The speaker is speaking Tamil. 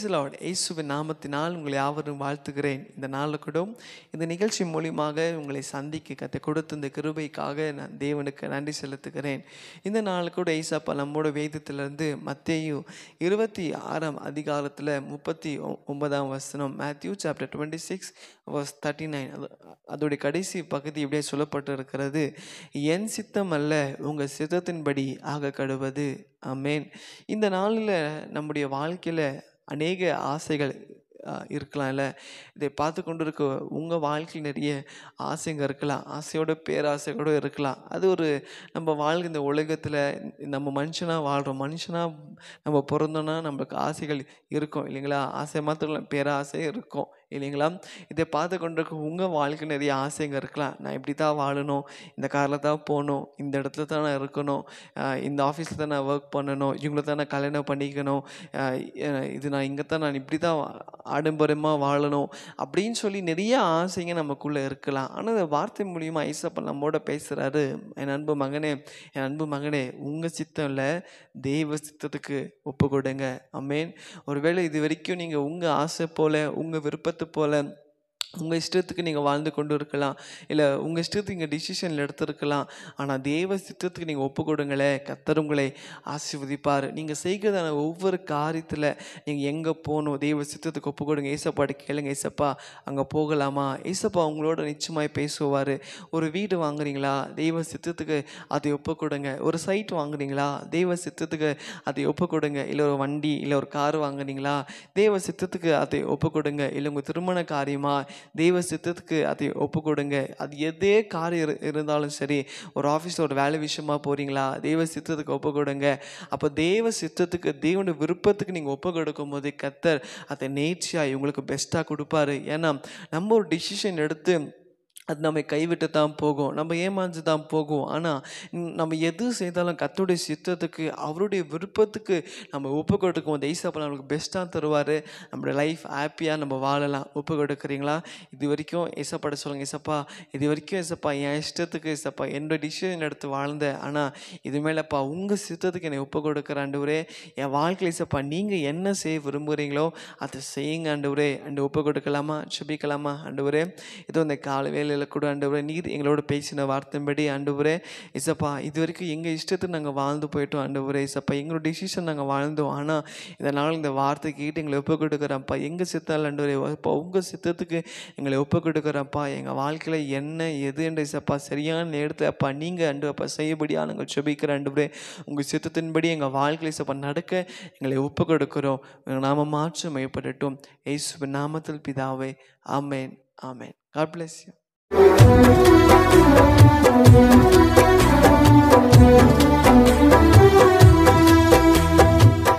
Praise the Lord. இயேசுவின் நாமத்தினால் உங்களை யாவரும் வாழ்த்துகிறேன். இந்த நாளில் கூட இந்த நிகழ்ச்சி மூலியமாக உங்களை சந்திக்க கற்றுக் கொடுத்த இந்த கிருபைக்காக நான் தேவனுக்கு நன்றி செலுத்துகிறேன். இந்த நாளில் கூட ஏசப்பா நம்மோட வேதத்திலிருந்து மத்தேயு 26 அதிகாரத்தில் 39 வசனம், மேத்யூ சாப்டர் 26 verse 39, அதோடைய கடைசி பகுதி இப்படியே சொல்லப்பட்டு இருக்கிறது, என் சித்தம் அல்ல உங்கள் சித்தத்தின்படி ஆக கடுவது. ஆமென். இந்த நாளில் நம்முடைய வாழ்க்கையில் அநேக ஆசைகள் இருக்கலாம்ல. இதை பார்த்து கொண்டு இருக்க உங்கள் வாழ்க்கையில் நிறைய ஆசைங்க இருக்கலாம், ஆசையோட பேராசை கூட இருக்கலாம். அது ஒரு நம்ம வாழ்கிற இந்த உலகத்தில் நம்ம மனுஷனாக வாழ்கிறோம், மனுஷனாக நம்ம பிறந்தோன்னா நம்மளுக்கு ஆசைகள் இருக்கும் இல்லைங்களா? ஆசை மாத்திரம் பேராசை இருக்கும் இல்லைங்களா? இதை பார்த்து கொண்டு இருக்க உங்கள் வாழ்க்கையில் நிறைய ஆசைங்க இருக்கலாம். நான் இப்படி தான் வாழணும், இந்த காரில் தான் போகணும், இந்த இடத்துல தான் நான் இருக்கணும், இந்த ஆஃபீஸில் தான் நான் ஒர்க் பண்ணணும், இவங்கள தான் நான் கல்யாணம் பண்ணிக்கணும், இது நான் இங்கே தான் நான் இப்படி தான் ஆடம்பரமாக வாழணும் அப்படின்னு சொல்லி நிறைய ஆசைங்க நமக்குள்ளே இருக்கலாம். ஆனால் இந்த வார்த்தை மூலியமாக ஏசப்பா நம்மோட பேசுகிறாரு, என் அன்பு மகனே, என் அன்பு மகனே, உங்கள் சித்தம் இல்லை தெய்வ சித்தத்துக்கு ஒப்பு கொடுங்க. ஆமென். ஒருவேளை இது வரைக்கும் நீங்கள் உங்கள் ஆசை போல், உங்கள் விருப்பத்தை போல், உங்கள் இஷ்டத்துக்கு நீங்கள் வாழ்ந்து கொண்டு இருக்கலாம், இல்லை உங்கள் இஷ்டத்துக்கு நீங்கள் டிசிஷனில் எடுத்துருக்கலாம். ஆனால் தேவ சித்தத்துக்கு நீங்கள் ஒப்பு கொடுங்களே, கர்த்தர் உங்களை ஆசீர்வதிப்பார். நீங்கள் செய்கிறதான ஒவ்வொரு காரியத்தில் நீங்கள் எங்கே போகணும், தெய்வ சித்தத்துக்கு ஒப்பு கொடுங்க. ஏசப்பாட்டு கேளுங்க, ஏசப்பா அங்கே போகலாமா? ஏசப்பா உங்களோட நிச்சயமாய் பேசுவார். ஒரு வீடு வாங்குறீங்களா, தெய்வ சித்தத்துக்கு அதை ஒப்பு கொடுங்க. ஒரு சைட் வாங்குறீங்களா, தெய்வ சித்தத்துக்கு அதை ஒப்பு கொடுங்க. இல்லை ஒரு வண்டி, இல்லை ஒரு கார் வாங்குறீங்களா, தெய்வ சித்தத்துக்கு அதை ஒப்பு கொடுங்க. இல்லை உங்கள் திருமண காரியமாக தெய்வ சித்தத்துக்கு அதை ஒப்பு கொடுங்க. அது எதே காரியம் இருந்தாலும் சரி, ஒரு ஆஃபீஸில் ஒரு வேலை விஷயமா போகிறீங்களா, தெய்வ சித்தத்துக்கு ஒப்பு கொடுங்க. அப்போ தெய்வ சித்தத்துக்கு, தெய்வனுடைய விருப்பத்துக்கு நீங்கள் ஒப்பு கொடுக்கும் போது கர்த்தர் அதை நேர்ச்சியாக உங்களுக்கு பெஸ்ட்டாக கொடுப்பாரு. ஏன்னா நம்ம ஒரு டிசிஷன் எடுத்து அது நம்ம கைவிட்டு தான் போகும், நம்ம ஏமாந்து தான் போகும். ஆனால் நம்ம எது செய்தாலும் கர்த்தருடைய சித்தத்துக்கு, அவருடைய விருப்பத்துக்கு நம்ம ஒப்பு கொடுக்கும் போது ஏசப்பா நம்மளுக்கு பெஸ்ட்டாக தருவார். நம்மளுடைய லைஃப் ஹாப்பியாக நம்ம வாழலாம். ஒப்பு கொடுக்குறீங்களா? இது வரைக்கும் ஏசப்பாட்ட சொல்லுங்கள், ஏசப்பா இது வரைக்கும் ஏசப்பா என் இஷ்டத்துக்கு ஏசப்பா என்னோட டிசிஷன் எடுத்து வாழ்ந்தேன், ஆனால் இது மேலப்பா உங்கள் சித்தத்துக்கு என்னை ஒப்பு கொடுக்குற ஆண்டவரே, என் வாழ்க்கையில் ஏசப்பா நீங்கள் என்ன செய்ய விரும்புகிறீங்களோ அதை செய்யுங்க ஆண்டவரே. அண்டு ஒப்பு கொடுக்கலாமா? ஜெபிக்கலாமா? ஆண்டவரே, இதோ இந்த கால வேலையில் கூட ஆண்டவரே நீர் எங்களோட பேசின வார்த்தைப்படி ஆண்டவரே ஏசப்பா இது வரைக்கும் எங்கள் இஷ்டத்துக்கு நாங்கள் வாழ்ந்து போயிட்டோம் ஆண்டவரே. ஏசப்பா எங்களோட டிசிஷன் நாங்கள் வாழ்ந்தோம், ஆனால் இதனால் இந்த வார்த்தை கேட்டு எங்களை ஒப்பு கொடுக்குறப்பா, எங்கள் சித்தம் ஆண்டவரே இப்போ உங்கள் சித்தத்துக்கு எங்களை ஒப்பு கொடுக்குறப்பா. எங்கள் வாழ்க்கையில் என்ன எது என்று ஏசப்பா சரியான நேரத்தில் அப்பா நீங்கள் ஆண்டவப்பா செய்யபடியாக நாங்கள் ஜெபிக்கிற ஆண்டவரே, உங்கள் சித்தத்தின்படி எங்கள் வாழ்க்கையில் ஏசப்பா நடக்க எங்களை ஒப்பு கொடுக்குறோம். நாம மாற்றம் ஏற்படட்டும் இயேசுவின் நாமத்தில் பிதாவே. ஆமென், ஆமென். God bless you.